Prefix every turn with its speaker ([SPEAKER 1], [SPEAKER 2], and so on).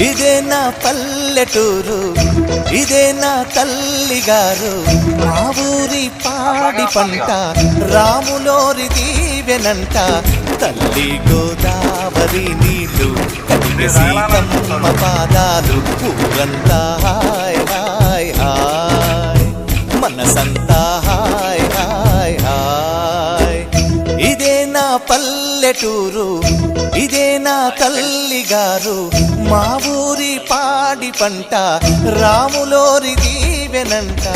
[SPEAKER 1] ఇదే నా పల్లెటూరు, ఇదే నా తల్లిగారు, మా ఊరి పాడి పంట రాములోరి దీవెనంట. తల్లి గోదావరి నీళ్ళు, కన్య సీతమ్మ పాదాలు, ఊరంతా హాయ్ హాయ్ హాయ్, మనసంతా హాయ్ హాయ్ హాయ్. ఇదే నా పల్లెటూరు, ఇదే నా తల్లిగారు, మా ఊరి పాడి పంట రాములోరి దీవెనంట.